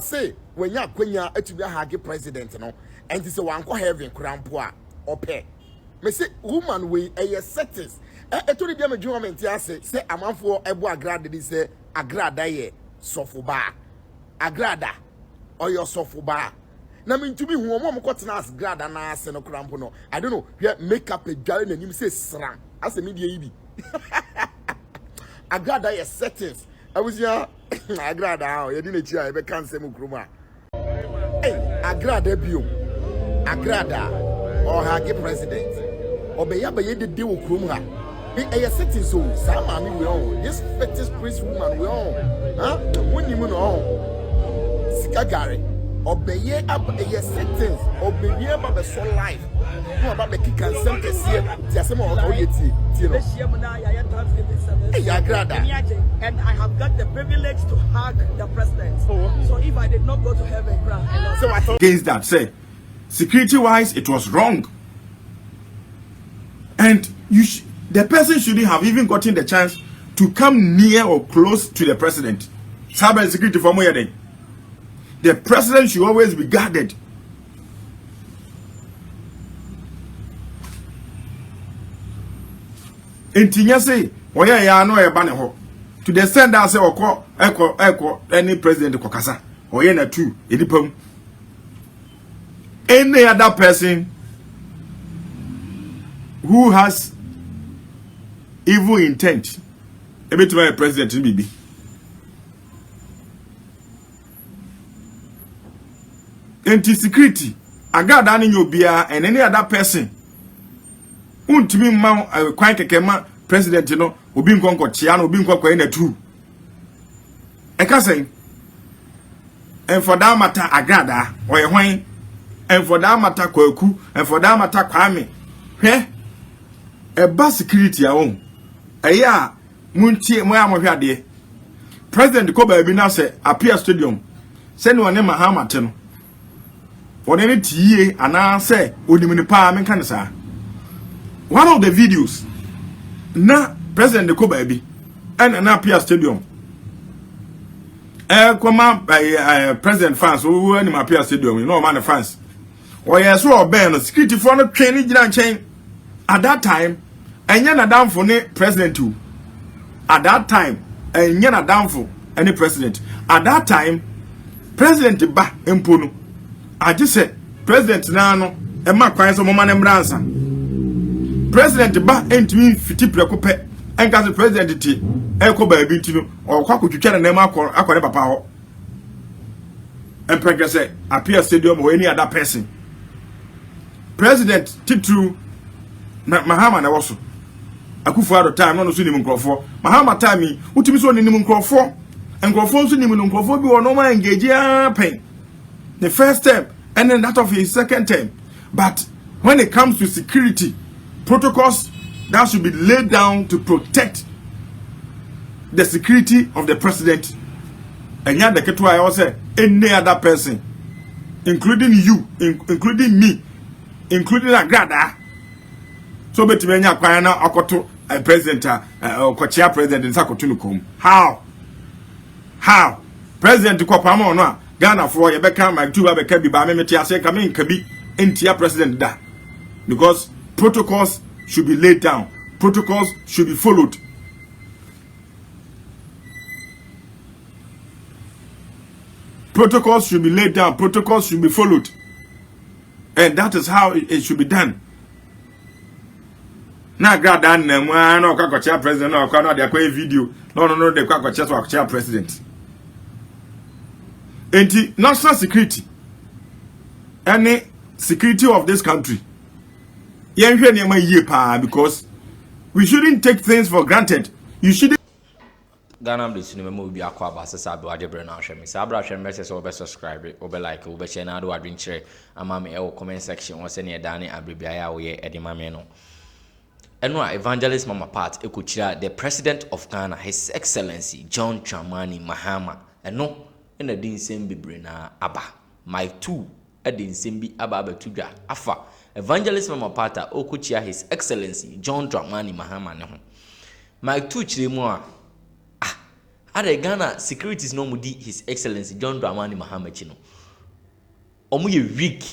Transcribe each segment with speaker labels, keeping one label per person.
Speaker 1: say when ya kwenya etubia hage president no and say wan ko heaven krampo a ope me say woman we settings etori bia me dwuma mente ase say amanfo ebo Agradaa dey say Agradaa ye sofoba Agradaa oyo sofoba na me ntumi hu omo kotena as Agradaa na ase no krampo no I don't know where make up a dware na nim say sram as me dey yi Agradaa ye settings I was here Agradaa you didn't hear be kan sem kroma Agradaa bio Agradaa or hage president obeya be ye de wo krom ha be a setting so some mami we on this fetish priest woman we on when you know sikagare obeye ab a settings obeye ba be so life no about the kick and some kese ti asem o yeti ti no
Speaker 2: and I have got the privilege to hug the president. So if I did not go to heaven, so I thought
Speaker 3: against that say security wise it was wrong. And the person shouldn't have even gotten the chance to come near or close to the president. Cyber security for more than the president should always be guarded. Entinya say, "Oya ya no e ba ne ho." To the extent that say eko any president kokasa, oya na two edipam. Any other person who has evil intent, maybe to my president in BB. Anti-security, Agradaa in your beer and any other person. Untimi ma quite kema president no obi nkonko chiano obi nkonko na two. Eka say, and for that matter Agradaa or hwan, and for that matter Kwaku, and for that matter Kwame. Heh? A bus security own. Aya muntie mo amhwe ade. President Koba bi na say appear stadium. Say no ne Mahama te no. One ne tie ana say odimini pa menka ne sa. One of the videos na President Koba bi and na appear stadium. Kwama President fans who any appear stadium, you know man fans. O yes so obey no security for no training gina nchen. At that time, Enyana downful any president too. At that time, Enyana downful any president. At that time, President Ba Empono. I just said, President Nano, Emma Quines of Moman and Branson. President Ba ain't me fiti precope, and cast the president Echo by Bitino, or Quaku to China Nema Aqua Power. And President said, appear stadium or any other person. President Titu. Na Mahama na woso akufu ado time no so nim nkrofo Mahama time utimi so nim nkrofo nkrofo so nim nkrofo bi wono ma engage pen the first term and then that of his second term. But when it comes to security protocols that should be laid down to protect the security of the president, and yet the ketwa I say any other person including you, including me, including Agradaa. So between nya kwan na akoto president okochia president nsakoto nukom. How president ko pamo no a Ghana for ye beka Mike Tuba beka bi ba memeti ase ka me nka bi entia president da, because protocols should be laid down, protocols should be followed. Protocols should be laid down, protocols should be followed, and that is how it should be done. Na Agradaa na mu ana okakocha president na okwa no de akwa video no de kwakocha so akocha president. Enti national security any security of this country yen hwe ne ma yie pa, because we shouldn't take things for granted. You shouldn't
Speaker 4: Ghana Blitz no me bi akwa ba sesa be wade bre na hwe me sa bra hwe me se so be subscribe o be like o be share na do adwin kire ama me e comment section o se ne da ne abribia ya wo ye e de ma me no. And no evangelist mama part ekuchira the president of Ghana, His Excellency John Dramani Mahama. And no in a din sembi na aba my two a din sembi aba betudwa afa evangelist mama part okuchira His Excellency John Dramani Mahama ne ho my two chire mu a Ade Ghana securities no mudi His Excellency John Dramani Mahama chino. Omo ye weak,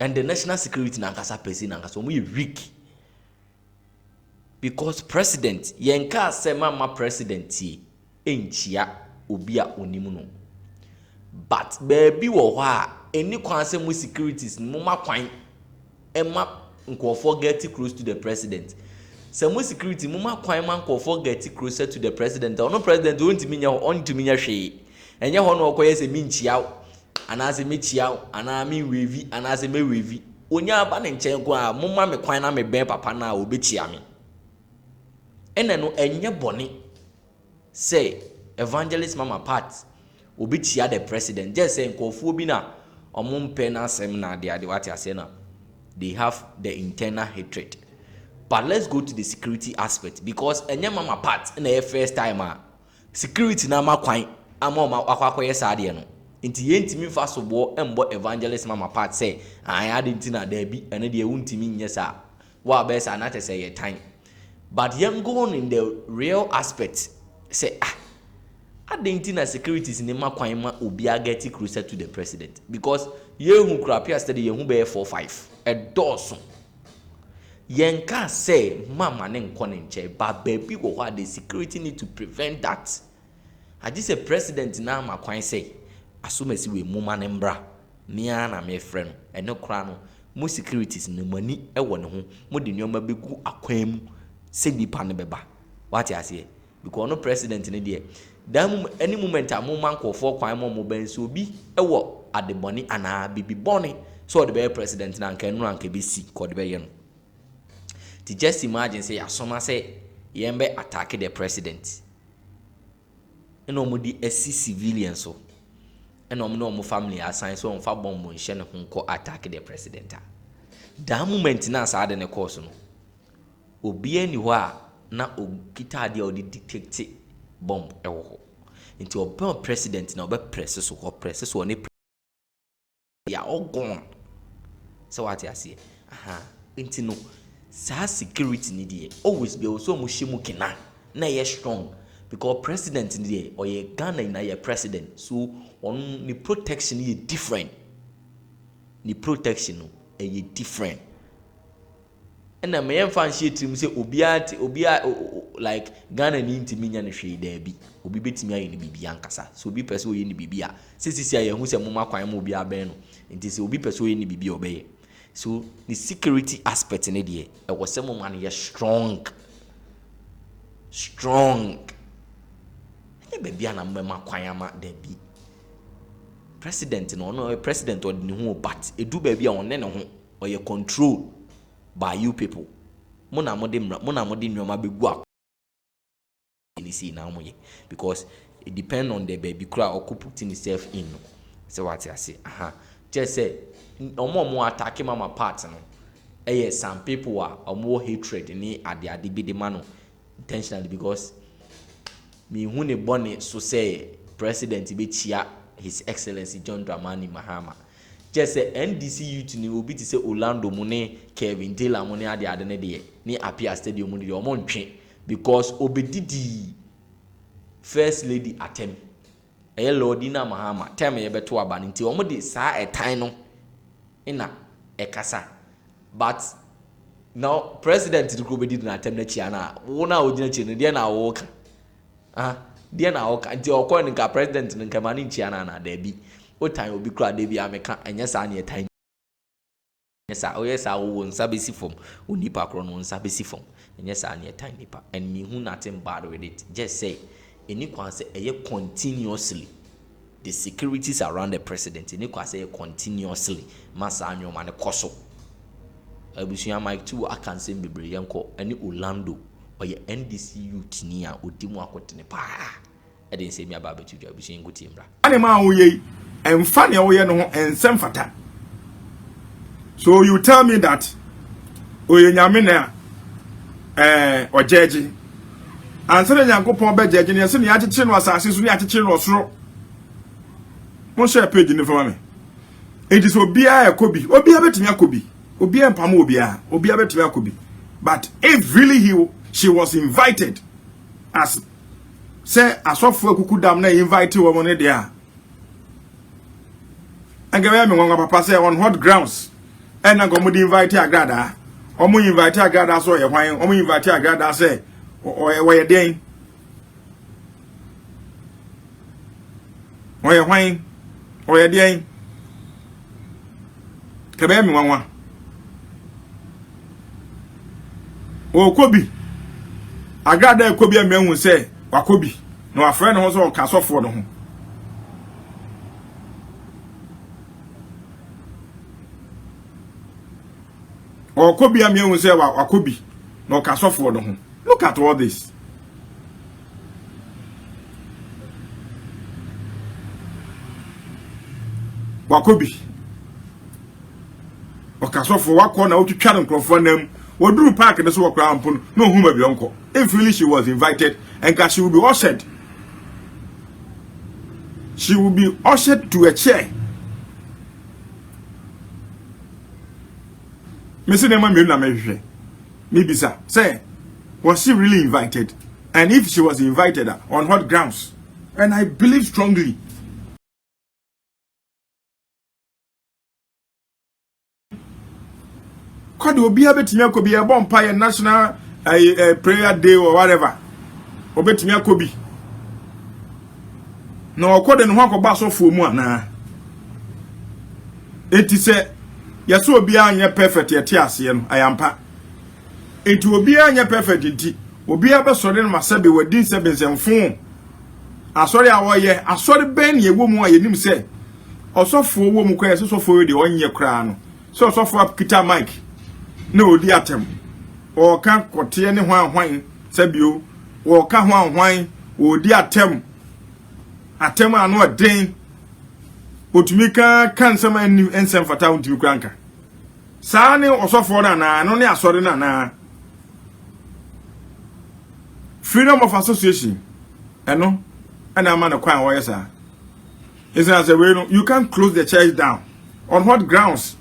Speaker 4: and the national security na nkasa pesi na nkasa omo ye weak. Because president yenka se mama president ye enchia obi a onimu no. But baby wo ho a eni kwan se mu securities mu ma kwan emma nkofo get close to the president. Some security muma kwan man nkofo get closer to the president. Ono president won't mean on to mean hwe. Enye ho no okoye se minchia anase mechia ana mi wevi anase me wevi. Onya aba ne nchen ko a muma me kwan na me ben papa na obechia me. Ene no enye bone say evangelist mama part obechia the president. Just say nkofo bi na omumpe na asem na de what you say na. They have the internal hatred. But let's go to the security aspect, because enye mama part in the first time security na ma kwan ama akwakoye sade no nti yentimi fa so bo embo evangelist mama part say I had ntina da bi ene de wuntimi nye sa wa be sa na te say your time. But yam go on in the real aspect say ntina securities ni ma kwan ma obi ageti closer to the president, because yehu krapia study yehu be 4-5 a dozen. Yenka say mama ne nkone nche, but baby go what the security need to prevent that. I just say president na ma kwan say asumesi we muma ne mbra mia na me frɛ no eno kra no mo securities ne mani ɛwɔ ne ho mo de nyoma begu akwan mu se nipa ne beba what you say, because no president ne de that any moment a mo man nkɔfo kwan mo ben so bi ɛwɔ adebɔne ana bibi bɔne so the be president na nka no anka be si ko de be ye no. To just imagine say asoma say yembe attack the president. And omudi esi civilians so. And omo family assign so on fa bomb on shene ho attack the president. That moment na sa de ne course no. Obi ani ho a na okita de odi detect bomb ewo ho. Nti obi president na obi press so ne ya all gone. So what you say? Nti no sa security ni dey always be also mo hye kina na ye strong, because president ni dey or ye Ghana na ye president, so on the protection is different. The protection no e different. And na me fan share trim say obia like Ghana ni ntimi nya ne hwe da bi obi betimi aye ni bibia nkasa, so obi pese oye ni bibia sisi aye hu se moma kwan mo obi aben no nti se obi pese oye ni bibia obeye. So the security aspect in it, it was some man strong. Baby, and I'm my kwayama debi. President no president or the but it do baby on then or you control by you people. Mona modim yoma be gua. Because it depends on the baby crowd or putting itself in. So what I say, just say. Omo attacking mama part no. Some people are more hatred ni ade bi de man intentionally, because me hu ne bone so say president be chia His Excellency John Dramani Mahama. Just say NDC youth ni obi ti say Orlando mu ne Kevin Taylor mu ne ade ne de ni appear stadium mu de omo ntwe, because obedidi first lady atem Lordina Mahama time ye beto aba nti omo de saa etan no ina ekasa. But now president the group did not attempt na chiana wona ogina chi no de na woka de na woka nti okọ nka president nka mani chiana na da bi o time obi kura da bi ameka enya sa na etan nyesa o yesa wo nsa besi fom onipa kro no nsa besi fom enya sa na etan nipa, and me hu nothing bad with it. Just say any kwan say eye continuously the securities around the president any kwan say continuously masa anyoma ne koso abusuya Mike too akan say bebre yenko ani Orlando oye NDC youth ni a odimu akotene pa e dey say me aba betu abusuya ngoti mra
Speaker 3: ani ma wo ye emfa ne wo ye no ho ensem fata. So you tell me that oye nyame na ojeji ansere nyankopon be jeji ne se ne akyekyere no asase so ne akyekyere no soro mo share page ni for me. It is obia ekobi obia betimi akobi obia empam obia betimi akobi. But if really she was invited as say asofo akuku dam na invite wo ne dia angebe me ngwa papa say on what grounds and na go mo invite Agradaa omo invite Agradaa so ye hwan omo invite Agradaa say o ye den o ye hwan o ye den kebe me ngwa o Kobi Agradaa Kobi am ehun say wakobi no afre no ho so ka sofo no ho o Kobi am ehun say wakobi no ka sofo no ho. Look at all this. Wakobi o ka sofo wakọ na otwitwa nkrofo nam woduru park ne so wakra ampo no huma bi onko. If really she was invited and she will be ushered. She will be ushered to a chair. Missy Nema Muna maybe sir. Say, was she really invited? And if she was invited, on what grounds? And I believe strongly. Could you be able to be a bonfire national prayer day or whatever? Obetimi Kobi na okode ne ho akoba sofo mu ana enti se yeso obi anya perfect yete ase no ayampa enti obi anya perfect enti obi abesore no masabe wadi sebensemfo asori awoye asori ben ye wo mu ayenim se osofo wo mu kwa sofo we de onye kra no so osofo apita mic na odi atem o kan kote ne hwan sabio wo ka hwan odi atem anu den otumika kan sama ensem fata untimi kranka saa ne osofo na no ne asori na freedom of association eno ana ma na kwan wo yesa is as a way you can't close the church down on what grounds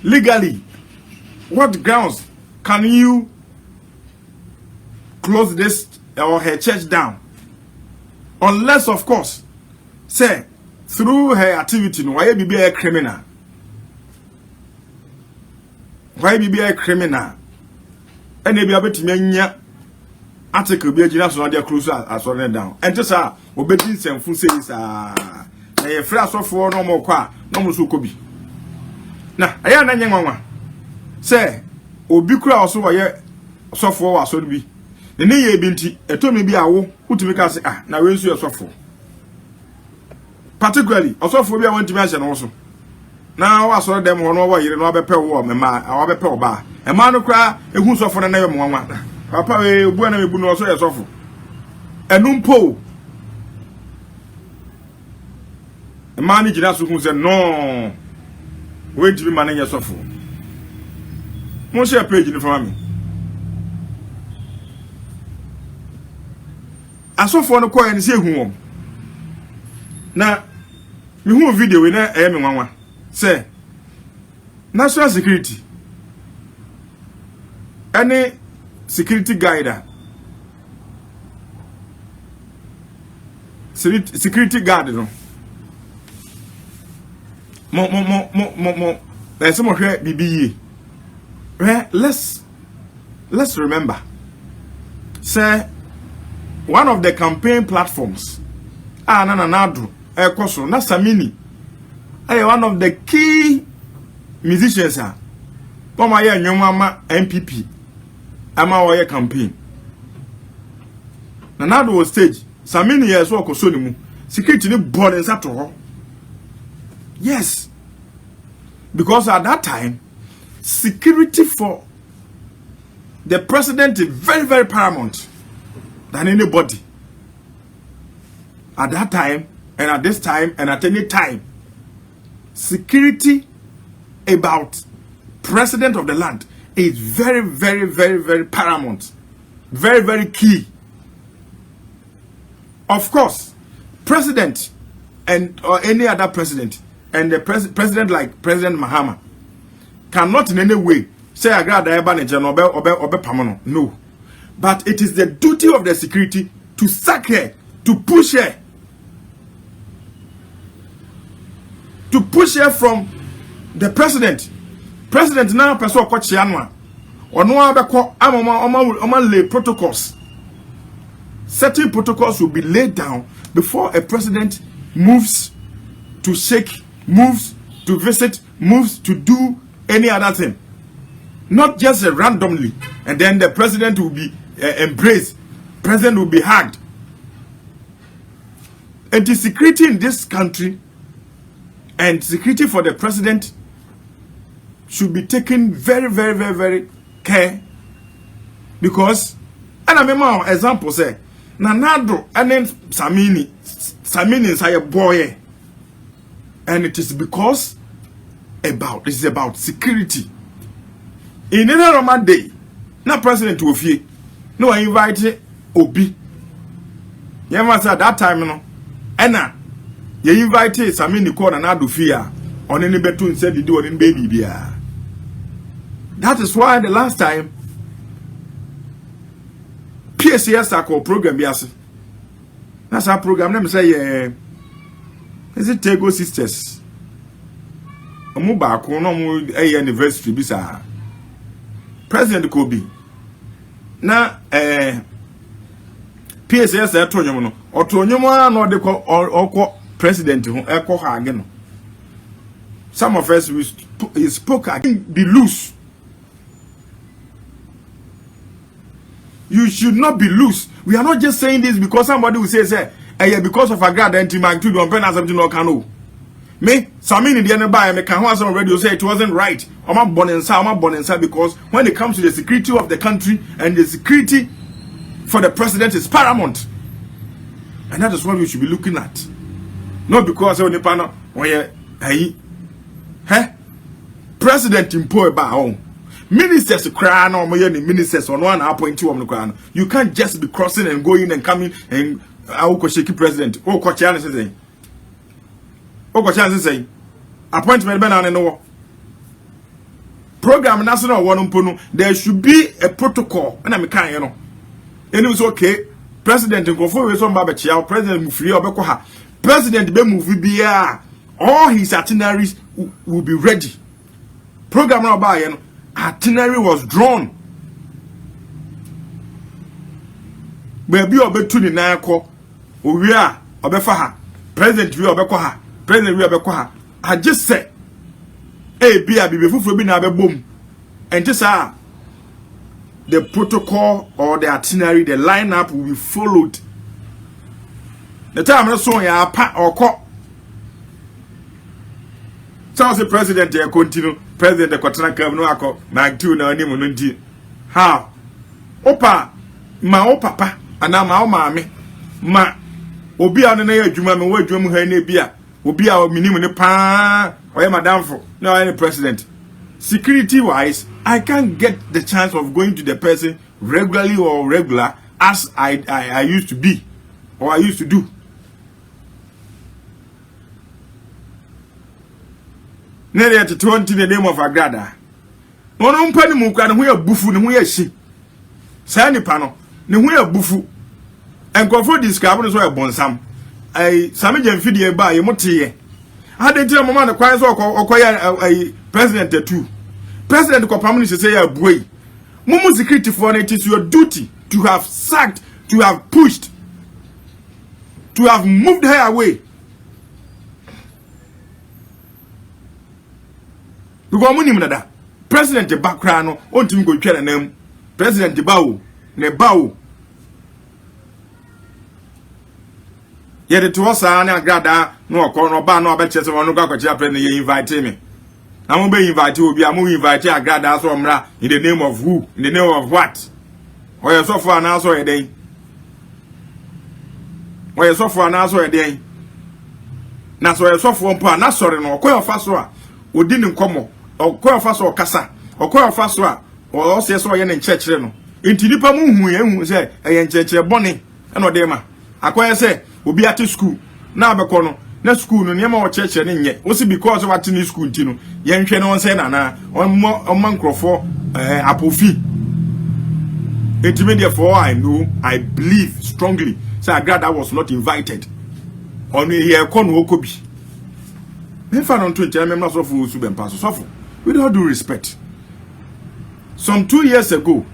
Speaker 3: legally what grounds can you close this or her church down unless of course say through her activity no why be a criminal and be able to nya article be agina so na close as down and just obedi semfu say is na ye fra sofo no mo kwa no mo so Kobi na aya na nyanwa say obi kura oso wa sofo wa so bi ne ye bi nti etomi bi awo utumi ka se na we nsu sofo particularly osofo bi a wantimi ahye no so na wa so dem ho no wa yire no abepe wo mema awabepe oba e ma no kura ehu sofo na ye mwanwa papa we obu na mebu no so ye sofo enumpo e ma ni jina so hu se no we jibi ma na ye sofo mo share page ni for me asofo no koye ni se ehu na mi hu video we na me nwanwa say national security any security guide security guard no mo there's some here bibiye let's remember say one of the campaign platforms Nanadu Ekoso na Samini one of the key musicians Poma ye nyoma MPP ama wa ye campaign Nanadu was stage Samini ye so okoso ni mu security ni board nsa to ho yes because at that time security for the president is very very paramount than anybody at that time and at this time and at any time. Security about president of the land is very very very very paramount, very very key. Of course, president and or any other president and the president like Prez.Mahama cannot in any way say Agradaa eba ne obe pamono. No, but it is the duty of the security to sack her to push her. To push her from the president. President now person kochi anwa. Ono abeko ama lay protocols. Certain protocols will be laid down before a president moves to shake, moves to visit, moves to do any other thing. Not just randomly, and then the president will be embraced, president will be hugged. And the security in this country and security for the president should be taken very, very, very, very care. Because, and I remember example say, Nanado and then Samini is a boy, and it is because it's about security. In any normal day, na president Kofi, no I invite Obi. You ever say that time, you know, Anna, you invite Samini call and Adu fear on any betu and said you do on baby beer. That is why the last time PSCS called program bias. That's our program. Let me say, is it Tego Sisters? A mobile, no anniversary, bisa. President Kofi. Na PSS etonyomo no otonyomo na ode ko okọ president ho ekọ ha age no. Some of us we spoke against be loose. You should not be loose. We are not just saying this because somebody will say because of Agradaa and Timagtu don't pen something no can. Me, Samini the end by me can have some radio say it wasn't right. I'm not born inside because when it comes to the security of the country and the security for the president is paramount. And that is what we should be looking at. Not because when the panel president impose about ministers cry no ministers on one appointee on the crown. You can't just be crossing and going and coming and shaky president. Oh, Kochian is saying. Oko chance say appointment be na no program national one mpono there should be a protocol na me kan no and it was okay president Kofi we so mba be chia president mufiri obekọ ha president be move bia all his itineraries will be ready program na ba ye no itinerary was drawn baby obetu ni na akọ owi a obefa ha president we obekọ ha president we abekwa I just said bia bibe fufuro bi na abebom and just the protocol or the itinerary the lineup will be followed the time na so ya pa okọ so the president dey continue president dey kwatena kam no akọ magtu na oni mu no ndi how opa ma opapa ana ma o maame ma obi a no na ya adwuma me wa adwuma ha na bia obi a minimum ne pa oye madamfo no any president security wise I can't get the chance of going to the person regularly or regular as I used to be or I used to do. Nere at 20 the name of Agradaa ono mpa ni mu kwa ne ho ya bufu ne ho ya hyi sa ni pa no ne ho ya bufu enkofo discover no so ya bonsam Sami Jemfidi ba ye motiye. Ade tira mama na kwan so okoya president too. President ko pamuni say ya buai. Mumu security for it is your duty to have sacked, to have pushed, to have moved her away. Because muni mnada. President background no ontimi go twere nam. President bawo ne bawo. Yet to us, Agradaa, no corner bar, no betches of no Gacha Penny invite me. I won't be invited to be a movie invite Agradaa Somra in the name of who, in the name of what? Or you so far now so a day. Or you so far now so a day. Now so a soft one part, not sorry, no, quite fast, or didn't come, or quite fast or cassa, or quite fast, or also so in church. Into the Pamu, who say, I am church bonnie, and no dema. I quite say, obi at school na abekọ no na school no niam o cheche ne nye o si because of at school ntino ye nhwe no say na na on nkrofo apofi intermediate for I know I believe strongly say Agradaa was not invited. Only here kon wo kobi. Me fa no 20 member so for Usu Bempa so for. With all due respect. Some 2 years ago,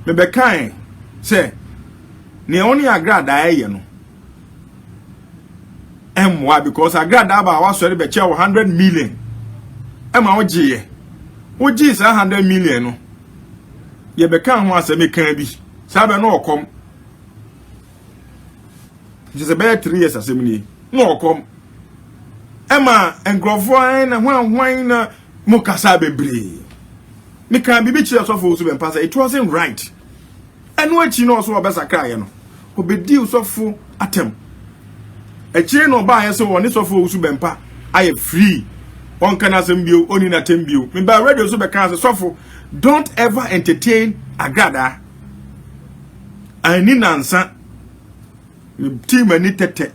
Speaker 3: me be kind say ne only Agradaa ye no. Why? Because Agradaa ba wa sorry be che 100 million. Emma ogie. Ogie is 100 million no. Ye be kan ho aseme kan bi. Sabe no okom. Just about 3 years aseme no okom. Emma engrofo na hwan na mukasa bebre. Me kan bibi chi so for Usu Bempa say it wasn't right. And what you know so obesakra ye no. Obedi usofo atem. A chain no buy so one is of Usu Bempa. I am free. One can assemble only na tembio. Me by radio so be can so don't ever entertain Agradaa. I need answer. Me team any tete.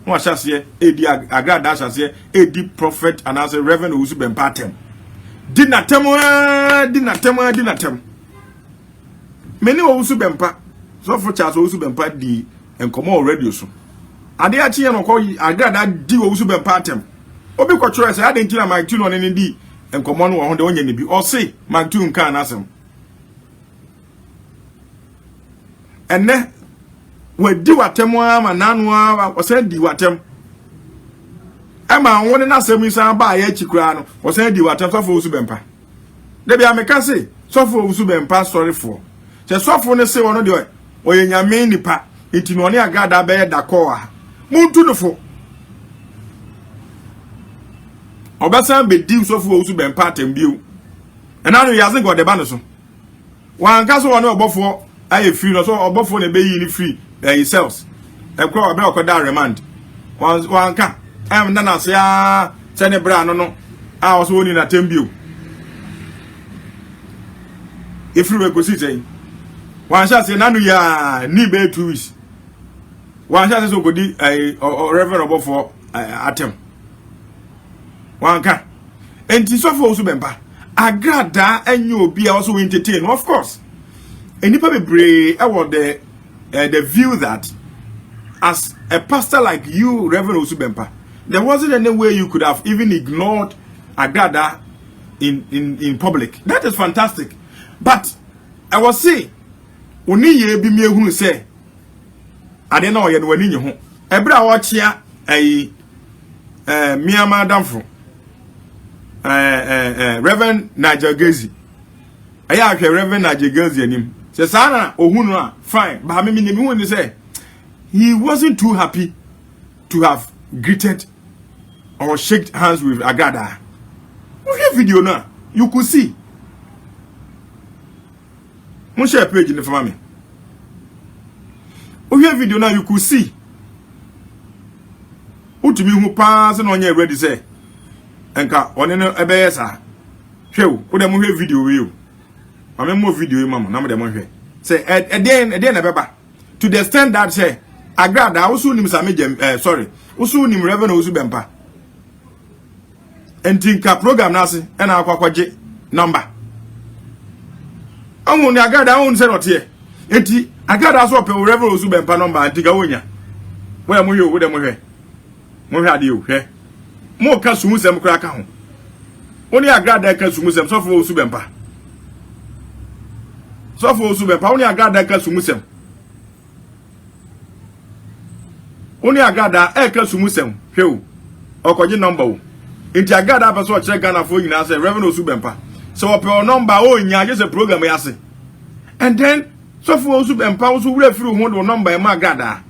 Speaker 3: No shall say edi Agradaa shall say edi prophet and as a reverend Usu Bempa tem. Did not tem. Many Usu Bempa. So for Charles Usu Bempa di and come on radio so. Ade achi no ko Agradaa di Usu Bempa tem. Obi ko tro say ade ntina Mike 2 no ne di enkomo no ho de onye ne bi o say Mike 2 nkan asem. Enne we di watem ama nanu o say di watem. Ema won na asem isan ba ya chikura no o say di watem so for Usu Bempa. De bia me ka say so for Usu Bempa sorry for. Se so for ne say wono de oye nyame nipa enti no ne Agradaa be da ko a. Muntu no fo. Obasan be di so for Usu Bempa tembio. And now he hasn't got the banner so. One case one obofo aye free no so obofo na be yi ni free he sells. E kwa be okoda remand. One ka am na say ah say ne bra no no. Ah also woni na tembio. If we go see say one shall say nanu ya ni be 2 weeks. One shall say go di reverend obofo atem. One can. And this of Usu Bempa. Agradaa enyo obi also entertain, of course. And nipa be brave about the view that as a pastor like you, Reverend Usu Bempa, there wasn't any way you could have even ignored Agradaa in public. That is fantastic. But I was saying, oni ye bi me hu say ade na oye no wani nye ho. Ebra wo chia miama damfo. Reverend Najagezi. Aya hwe Reverend Najagezi anim. Se sana ohunu a fine. Ba me ni hu ni say he wasn't too happy to have greeted or shake hands with Agradaa. Okay, video now you could see. Mo share page in the family. Okay, video now you could see. Utumi hu pass no onye ready say. Enka one no ebeye sa. Hwew, wo dem hwe video we o. Mama mo video mama na mo dem hwe. Say again na beba. To the extent that say Agradaa usu nim samegem sorry. Usu nim Reverend Usu Bempa. Entinka program na se na akwakwaje number. Awu ni Agradaa won se not here. Enti Agradaa so pe Reverend Usu Bempa number antika wonya. Wo dem hwe wo dem hwe. Mo hwe ade o hwe. Mo ka sumusem kura ka ho. Oni Agradaa ka sumusem so for Usu Bempa. So for Usu Bempa oni Agradaa ka sumusem. Oni Agradaa ka sumusem hwe o. Okoje number o. Enti Agradaa pa so kire Ghana for nyina say Reverend Usu Bempa. So ope o number o nya just a program yase. And then so for Usu Bempa Usu wura free ho do number ma Agradaa.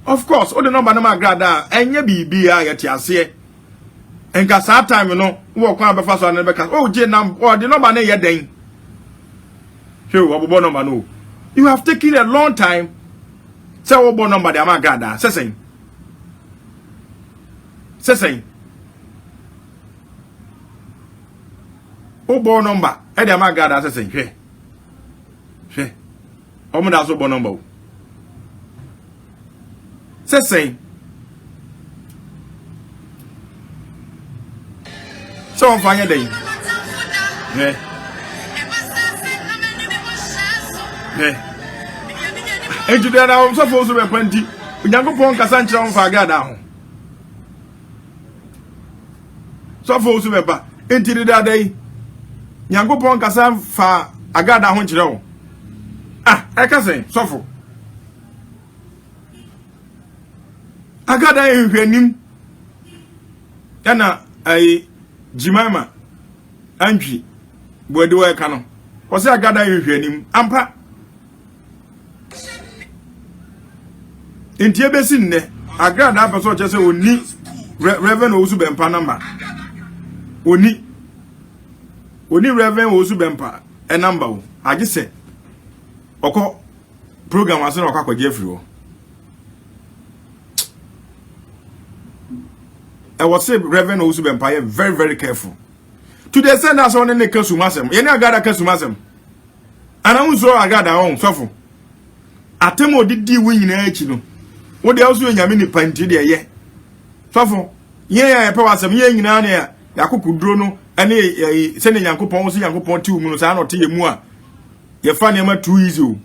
Speaker 3: Of course, all the number na Agradaa enye bibia yeti ase. Enka sa time no wo kwa be fa so na be ka oh je nam or the number na ye den. Hey, obobo number no. You have taken a long time. Say obobo number dey Agradaa. Say. Obobo number e dey Agradaa say. Hwe. Omo da so obobo number. Say. So on fire day. Yeah. Enti de na so fo so be panti. Nyankopon kasa nkyere won fa Agradaa ho. So fo so be pa. Enti de da dai. Nyankopon kasa fa Agradaa ho nkyere won. Ah, eka so fo. Agradaa ehwanim. Yana ai Jimama Antwi Bode wa ka no. Wo se Agradaa ehwanim ampa. Enti ebesi nne Agradaa person che se oni Reverend Osu Bempa number. Oni Reverend Osu Bempa e number o. Agi se oko program ase na okwa Jeffrey o. I was say Reverend Osu Bempa very very careful. To the extent that someone ne kasumasem. Ye ne Agradaa kasumasem. Ana unso Agradaa on sofo. Atemo didi wi nyina achi no. Wo de also nyame ni panti de ye. Sofo, ye ya pe wasem ye nyina ne ya kokuduro no ane se ne Nyankopon so Nyankopon ti mu no sa na ote ye mu a ye fa ne ma too easy o.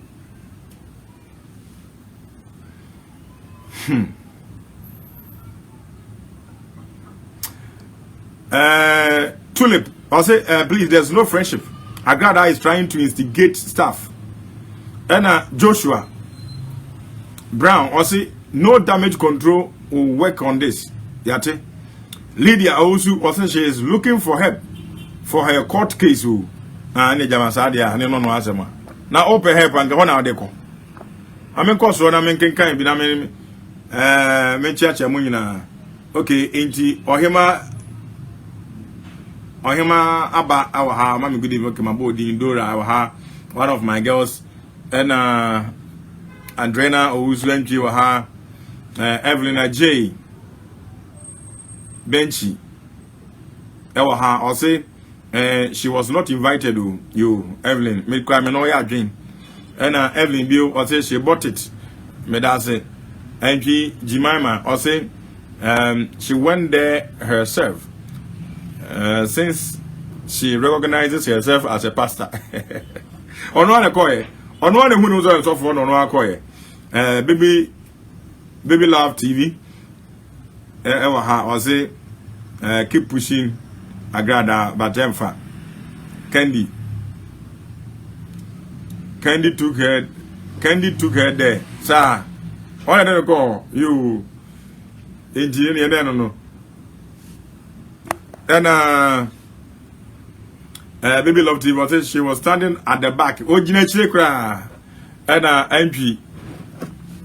Speaker 3: Tulip, I'll say please, there's no friendship. Agradaa is trying to instigate stuff. And Joshua Brown, I'll say no damage control will work on this. Yate. Lydia also she is looking for help for her court case. Now open help and one hour deco. I mean, course, one I mean, can be church okay, inti Ohima Abba our ha, Mammy good evening, my body in Dora, our ha, one of my girls, and Andrena Owusu wa ha, Evelyn J. Benchy. Ewa ha, I'll say, she was not invited to you, Evelyn, make crime and all your dream. And Evelyn Bill, I'll say she bought it. Me da say, and Jemima, I'll say, she went there herself. Since she recognizes herself as a pastor. On one acquire, on one who knows on one on one acquire. Baby Love TV. I say, keep pushing Agradaa, but Emfa. Candy took her there. Sir, why don't you call you? Engineer, no. And Baby Love TV said she was standing at the back. And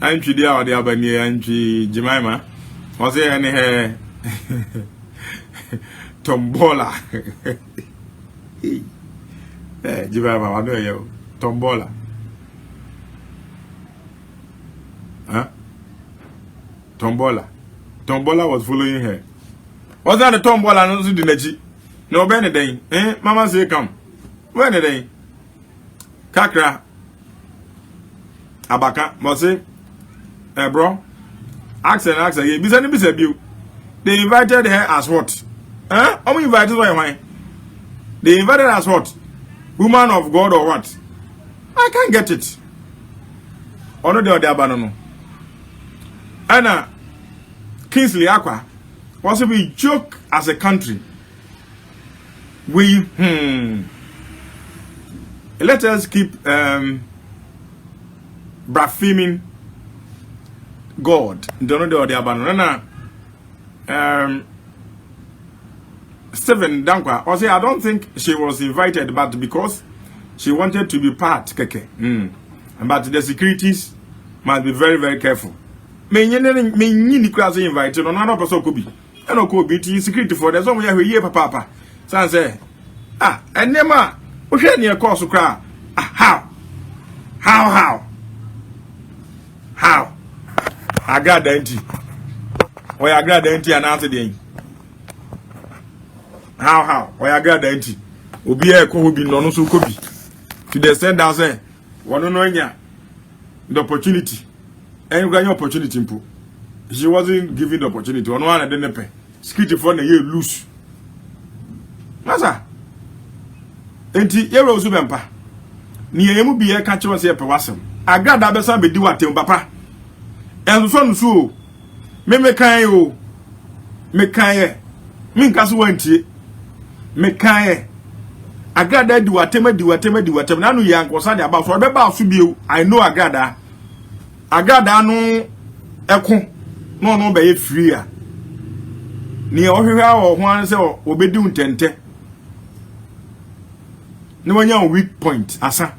Speaker 3: Antwi dia or the Albany Antwi Jemima was there any her tombola. Jemima, I know you tombola. Huh? Tombola was following her. Was that the tombola no so dinechi? No be day. Mama say come. When the day? Kakra. Abaka must say, bro. Ask ye. Bisa you. They invited her as what? How many invited why? They invited as what? Woman of God or what? I can't get it. Or no the abandon. Anna Kingsley Aqua. Was we joke as a country? We let us keep blaspheming God. Don't know the abandon. Stephen Dankwa. I say I don't think she was invited, but because she wanted to be part. But the securities must be very very careful. Me ni class invited. No another person could be. I don't go be security for there's somewhere here, papa. So say, and Nema, we can't near course to cry. How? I got the empty. Why I got the empty and answer the how? Why I got the empty? Obi e ko be no so kobi. To the extent that say, one no nya the opportunity. And you got your opportunity impo. She wasn't given the opportunity. One and then pay. Security for the year loose. Masa. Enti ye Osu Bempa. Ni emu bi e ka che won se e pe wasem. Agradaa besa be di watem papa enso no so me kan yo me kan ye me nka so wantie me kan ye Agradaa di watem na no yankosa de aba so be ba so bio I know Agradaa no eko no be free a ni ohwehwe a ho an se obedi untente ni wanya weak point asa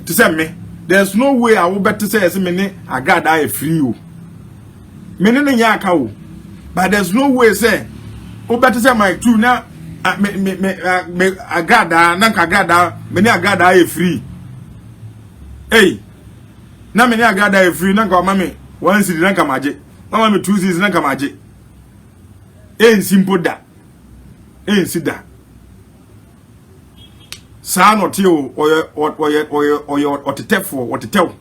Speaker 3: to say me there's no way I will better say as me Agradaa free you me ne nya aka wo but there's no way say o better say my two na me Agradaa na Agradaa me ne Agradaa free hey na me ne Agradaa free na ka mama me one city na ka maje mama me two cities na ka maje simple da sida sa no te o otetefo otetew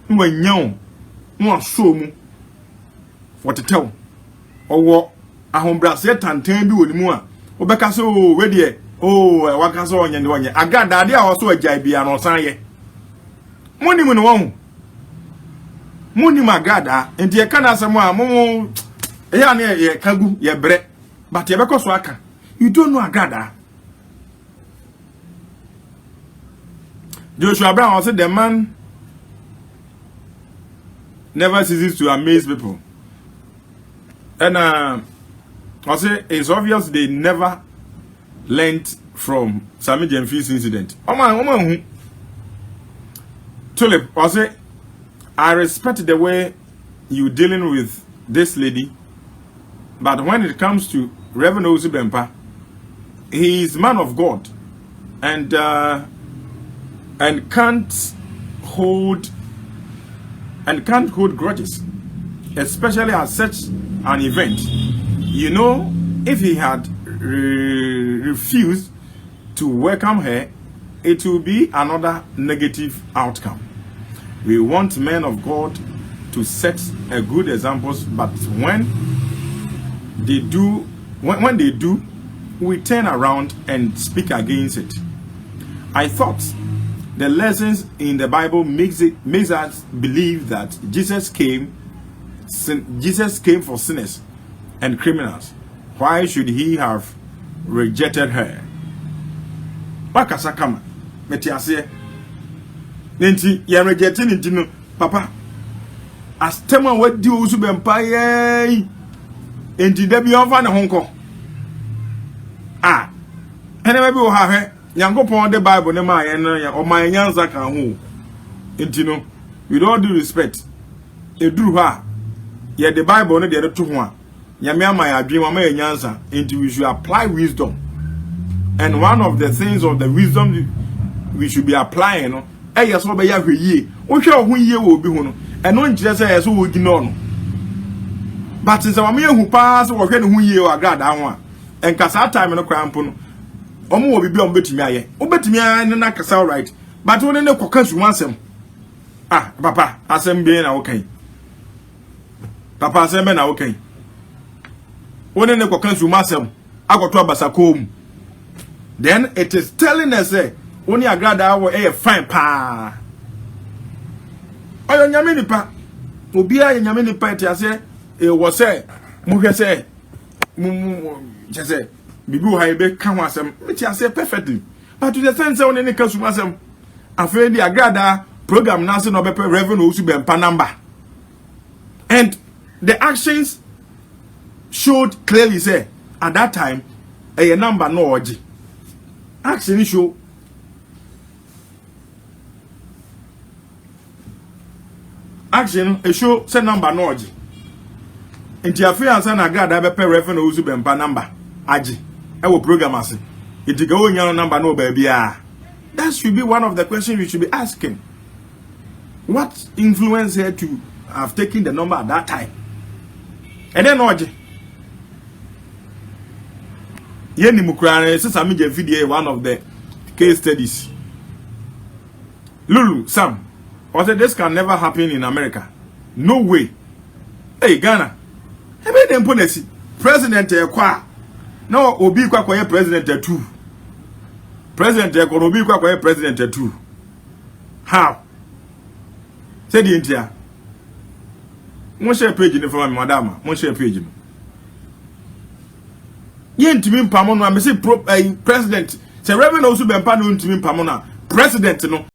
Speaker 3: nwanyaw no aso mu otetew owo ahombrase tantan bi wonimu a obeka so we de waka so onye ne onye Agradaa de a wo so agya bia no san ye monimu ne won monimu Agradaa enti e kana asem a mo ya na ye kagu ye bre but ye beko so aka you don't know Agradaa. Joshua Brown said the man never ceases to amaze people. And I say it's obvious they never learned from Sammy Jemfi's incident. Tulip, I say I respect the way you dealing with this lady, but when it comes to Reverend Ozibempa, he is man of God and can't hold grudges, especially at such an event. You know, if he had refused to welcome her, it will be another negative outcome. We want men of God to set a good examples, but when they do, we turn around and speak against it. I thought the lessons in the Bible makes us believe that Jesus came for sinners and criminals. Why should he have rejected her? Bakasa kama metiase nenti ya rejecting nti no papa astema wadi osu bempa ye enti da bi onfa ne honko ene be wo ha hwe Yankopon the Bible ne ma yen ya o man nyanza kan ho enti no with all due respect eduru ha ye the Bible ne de to ho a nyame ama ya adwen ma nyanza enti we should apply wisdom, and one of the things of the wisdom we should be applying no yes so be ya hweye wo hwe ho yie wo obi ho no eno nkire say yes wo gina no but since wa me hu pa so wo hwe ne ho yie o Agradaa ho a enkasa time no krampo no omo wo bibia ombetimi aye obetimi aye na kasa all right but won ne koka su wansem papa asem be na wo kan papa asem be na wo kan won ne koka su wansem akoto abasakom. Then it is telling us only Agradaa wo fine pa oyo nyame nipa obi a nyame nipa ti ase wo say mu hwe say mu say bibi wo ha be ka ho asem meti ase perfectly, but to the sense only ne kasu asem afei di Agradaa program na se no be Reverend Ozibempa number, and the actions showed clearly say at that time a number no oji action show action a show say number no oji nti afei ansa na Agradaa be Reverend Ozibempa number aji our program as it go on your number no baby. That should be one of the questions we should be asking. What influenced her to have taken the number at that time? And then Oji Yeni Mukrane Sesame video one of the case studies. Lulu Sam I said this can never happen in America. No way. Hey Ghana. I made them policy. President Ekwa. No, Obi kwa president too. President Obi kwa president too. How? Say the entire. Mo share page ni for madam. Mo share page no. Ye ntimi mpamo no am say president. Say reverend also be mpa no ntimi mpamo na president no